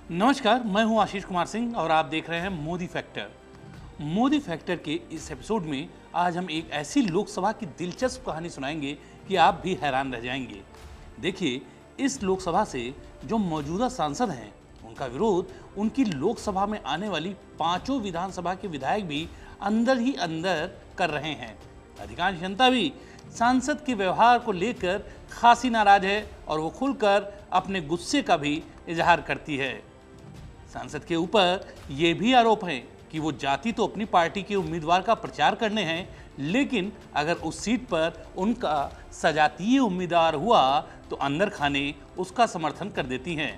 नमस्कार, मैं हूं आशीष कुमार सिंह और आप देख रहे हैं मोदी फैक्टर। मोदी फैक्टर के इस एपिसोड में आज हम एक ऐसी लोकसभा की दिलचस्प कहानी सुनाएंगे कि आप भी हैरान रह जाएंगे। देखिए, इस लोकसभा से जो मौजूदा सांसद हैं, उनका विरोध उनकी लोकसभा में आने वाली पांचों विधानसभा के विधायक भी अंदर ही अंदर कर रहे हैं। अधिकांश जनता भी सांसद के व्यवहार को लेकर खासी नाराज है और वो खुलकर अपने गुस्से का भी इजहार करती है। सांसद के ऊपर ये भी आरोप है कि वो जाति तो अपनी पार्टी के उम्मीदवार का प्रचार करने हैं, लेकिन अगर उस सीट पर उनका सजातीय उम्मीदवार हुआ तो अंदर खाने उसका समर्थन कर देती हैं।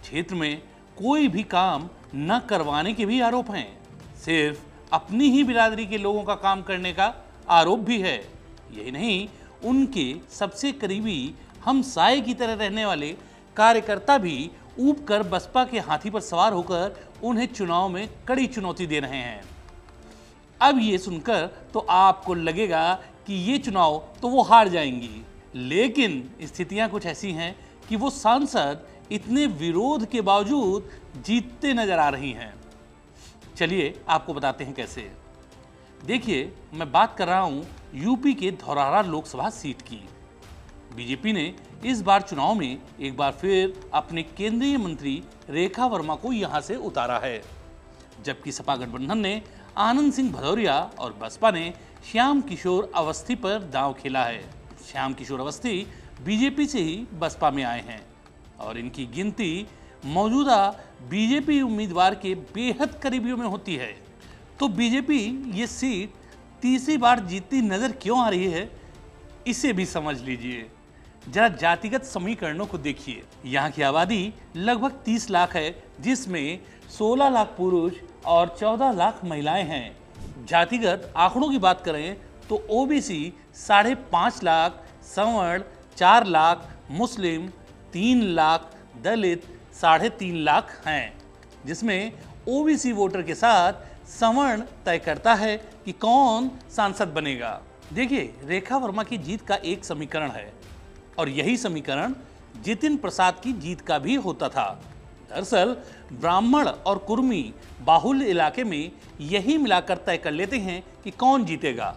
क्षेत्र में कोई भी काम न करवाने के भी आरोप हैं। सिर्फ अपनी ही बिरादरी के लोगों का काम करने का आरोप भी है। यही नहीं, उनके सबसे करीबी हमसाये की तरह रहने वाले कार्यकर्ता भी ऊब कर बसपा के हाथी पर सवार होकर उन्हें चुनाव में कड़ी चुनौती दे रहे हैं। अब ये सुनकर तो आपको लगेगा कि ये चुनाव तो वो हार जाएंगी, लेकिन स्थितियां कुछ ऐसी हैं कि वो सांसद इतने विरोध के बावजूद जीतते नजर आ रही हैं। चलिए आपको बताते हैं कैसे। देखिए, मैं बात कर रहा हूं यूपी के धौरहरा लोकसभा सीट की। बीजेपी ने इस बार चुनाव में एक बार फिर अपने केंद्रीय मंत्री रेखा वर्मा को यहां से उतारा है, जबकि सपा गठबंधन ने आनंद सिंह भदौरिया और बसपा ने श्याम किशोर अवस्थी पर दांव खेला है। श्याम किशोर अवस्थी बीजेपी से ही बसपा में आए हैं और इनकी गिनती मौजूदा बीजेपी उम्मीदवार के बेहद करीबियों में होती है। तो बीजेपी ये सीट तीसरी बार जीतती नजर क्यों आ रही है, इसे भी समझ लीजिए। जरा जातिगत समीकरणों को देखिए। यहाँ की आबादी लगभग 30 लाख है, जिसमें 16 लाख पुरुष और 14 लाख महिलाएं हैं। जातिगत आंकड़ों की बात करें तो ओबीसी 5.5 लाख, सवर्ण 4 लाख, मुस्लिम 3 लाख, दलित 3.5 लाख हैं, जिसमें ओबीसी वोटर के साथ सवर्ण तय करता है कि कौन सांसद बनेगा। देखिए, रेखा वर्मा की जीत का एक समीकरण है और यही समीकरण जितिन प्रसाद की जीत का भी होता था। दरअसल ब्राह्मण और कुर्मी बाहुल्य इलाके में यही मिलाकर तय कर लेते हैं कि कौन जीतेगा।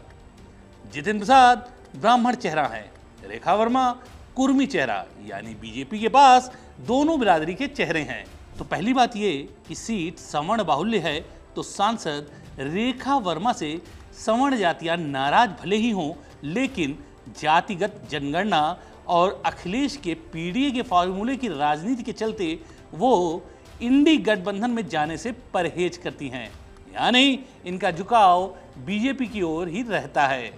जितिन प्रसाद ब्राह्मण चेहरा है, रेखा वर्मा कुर्मी चेहरा, यानी बीजेपी के पास दोनों बिरादरी के चेहरे हैं। तो पहली बात ये कि सीट सवर्ण बाहुल्य है तो सांसद रेखा वर्मा से सवर्ण जातियां नाराज भले ही हों, लेकिन जातिगत जनगणना और अखिलेश के पीडीए के फॉर्मूले की राजनीति के चलते वो इंडी गठबंधन में जाने से परहेज करती हैं, यानी इनका झुकाव बीजेपी की ओर ही रहता है।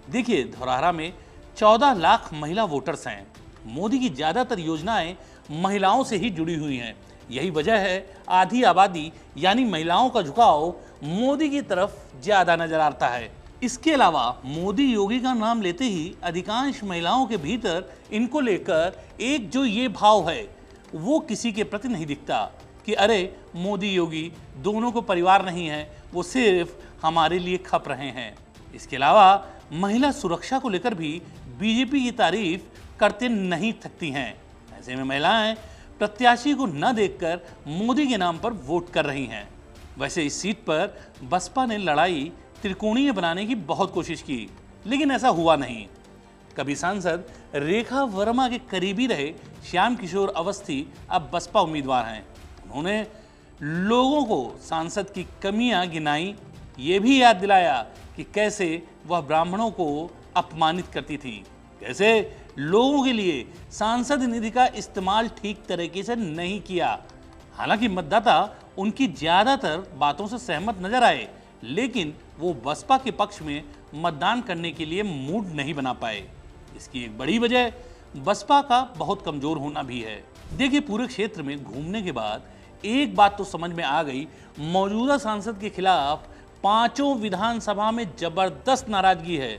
देखिए, धौरहरा में 14 लाख महिला वोटर्स हैं। मोदी की ज्यादातर योजनाएं महिलाओं से ही जुड़ी हुई हैं। यही वजह है आधी आबादी यानी महिलाओं का झुकाव मोदी की तरफ ज्यादा नजर आता है। इसके अलावा मोदी योगी का नाम लेते ही अधिकांश महिलाओं के भीतर इनको लेकर एक जो ये भाव है वो किसी के प्रति नहीं दिखता कि अरे मोदी योगी दोनों को परिवार नहीं है, वो सिर्फ हमारे लिए खप रहे हैं। इसके अलावा महिला सुरक्षा को लेकर भी बीजेपी की तारीफ करते नहीं थकती हैं। ऐसे में महिलाएं प्रत्याशी को न देखकर मोदी के नाम पर वोट कर रही हैं। वैसे इस सीट पर बसपा ने लड़ाई त्रिकोणीय बनाने की बहुत कोशिश की, लेकिन ऐसा हुआ नहीं। कभी सांसद रेखा वर्मा के करीबी रहे श्याम किशोर अवस्थी अब बसपा उम्मीदवार हैं। उन्होंने लोगों को सांसद की कमियां गिनाई, ये भी याद दिलाया कि कैसे वह ब्राह्मणों को अपमानित करती थी, कैसे लोगों के लिए सांसद निधि का इस्तेमाल ठीक तरीके से नहीं किया। हालांकि मतदाता उनकी ज्यादातर बातों से सहमत नजर आए, लेकिन वो बसपा के पक्ष में मतदान करने के लिए मूड नहीं बना पाए। इसकी एक बड़ी वजह बसपा का बहुत कमजोर होना भी है। देखिए, पूरे क्षेत्र में घूमने के बाद एक बात तो समझ में आ गई, मौजूदा सांसद के खिलाफ पांचों विधानसभा में जबरदस्त नाराजगी है।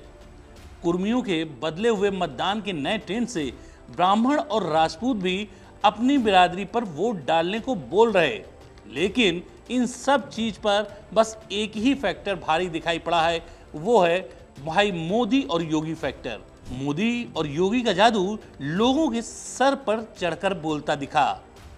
कुर्मियों के बदले हुए मतदान के नए ट्रेंड से ब्राह्मण और राजपूत भी अपनी बिरादरी पर वोट डालने को बोल रहे, लेकिन इन सब चीज पर बस एक ही फैक्टर भारी दिखाई पड़ा है, वो है भाई मोदी और योगी फैक्टर। मोदी और योगी का जादू लोगों के सर पर चढ़कर बोलता दिखा।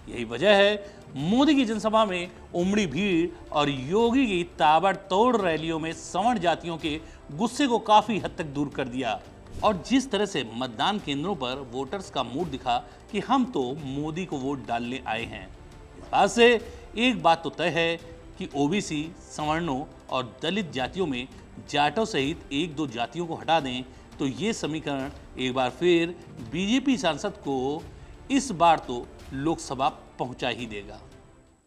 यही वजह है मोदी की जनसभा में उमड़ी भीड़ और योगी की ताबड़तोड़ रैलियों में सवर्ण जातियों के गुस्से को काफी हद तक दूर कर दिया। और जिस तरह से मतदान केंद्रों पर वोटर्स का मूड दिखा कि हम तो मोदी को वोट डालने आए हैं। इस बात से एक बात तो तय है कि ओबीसी, सवर्णों और दलित जातियों में जाटों सहित एक दो जातियों को हटा दें तो ये समीकरण एक बार फिर बीजेपी सांसद को इस बार तो लोकसभा पहुंचा ही देगा।